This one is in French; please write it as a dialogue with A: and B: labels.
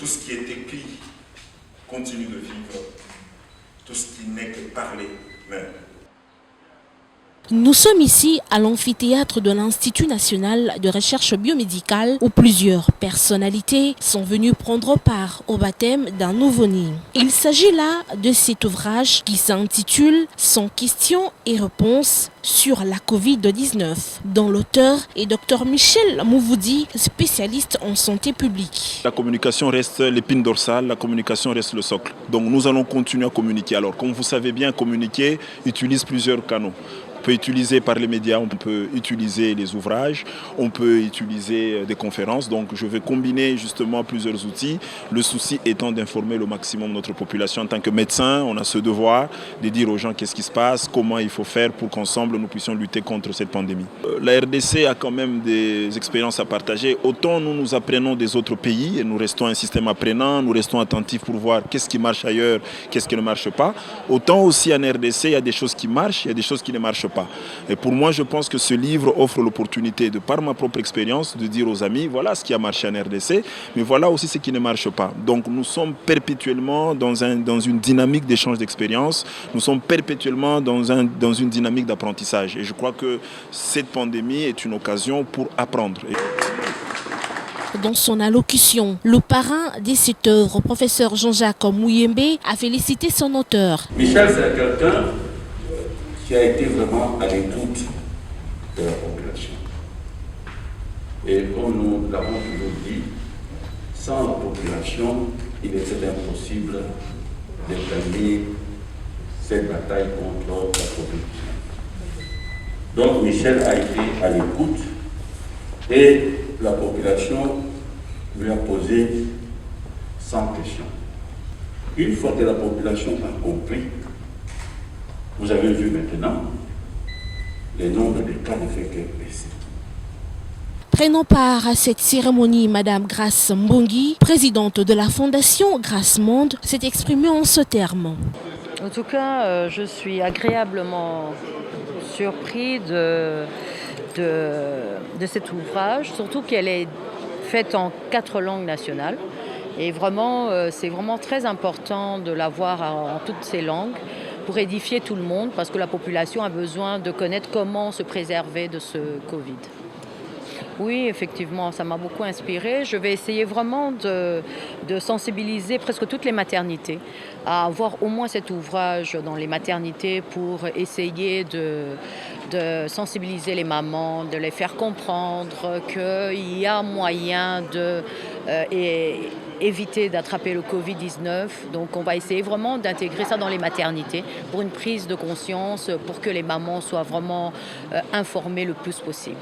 A: Tout ce qui est écrit continue de vivre, tout ce qui n'est que parler meurt.
B: Nous sommes ici à l'amphithéâtre de l'Institut national de recherche biomédicale où plusieurs personnalités sont venues prendre part au baptême d'un nouveau-né. Il s'agit là de cet ouvrage qui s'intitule « Sans questions et réponses sur la Covid-19 » dont l'auteur est Dr Michel Mouvoudi, spécialiste en santé publique.
C: La communication reste l'épine dorsale, la communication reste le socle. Donc nous allons continuer à communiquer. Alors comme vous savez bien, communiquer utilise plusieurs canaux. On peut utiliser par les médias, on peut utiliser les ouvrages, on peut utiliser des conférences. Donc je vais combiner justement plusieurs outils. Le souci étant d'informer le maximum notre population. En tant que médecin, on a ce devoir de dire aux gens qu'est-ce qui se passe, comment il faut faire pour qu'ensemble nous puissions lutter contre cette pandémie. La RDC a quand même des expériences à partager. Autant nous apprenons des autres pays et nous restons un système apprenant, nous restons attentifs pour voir qu'est-ce qui marche ailleurs, qu'est-ce qui ne marche pas. Autant aussi en RDC, il y a des choses qui marchent, il y a des choses qui ne marchent pas. Et pour moi, je pense que ce livre offre l'opportunité, de par ma propre expérience, de dire aux amis, voilà ce qui a marché en RDC, mais voilà aussi ce qui ne marche pas. Donc nous sommes perpétuellement dans une dynamique d'échange d'expériences, nous sommes perpétuellement dans une dynamique d'apprentissage. Et je crois que cette pandémie est une occasion pour apprendre.
B: Dans son allocution, le parrain de cette œuvre, professeur Jean-Jacques Mouyembe, a félicité son auteur.
D: Michel, c'est quelqu'un qui a été vraiment à l'écoute de la population. Et comme nous l'avons toujours dit, sans la population, il était impossible de gagner cette bataille contre la COVID-19. Donc Michel a été à l'écoute et la population lui a posé 100 questions. Une fois que la population a compris, vous avez vu maintenant, le nombre de cas ne fait que baisser.
B: Prenant part à cette cérémonie, Madame Grace Mbongi, présidente de la Fondation Grace Monde, s'est exprimée en ce terme.
E: En tout cas, je suis agréablement surpris de cet ouvrage, surtout qu'elle est faite en 4 langues nationales. Et vraiment, c'est vraiment très important de l'avoir en toutes ces langues pour édifier tout le monde, parce que la population a besoin de connaître comment se préserver de ce Covid. Oui, effectivement, ça m'a beaucoup inspirée. Je vais essayer vraiment de sensibiliser presque toutes les maternités à avoir au moins cet ouvrage dans les maternités pour essayer de sensibiliser les mamans, de les faire comprendre qu'il y a moyen éviter d'attraper le Covid-19. Donc on va essayer vraiment d'intégrer ça dans les maternités pour une prise de conscience, pour que les mamans soient vraiment informées le plus possible.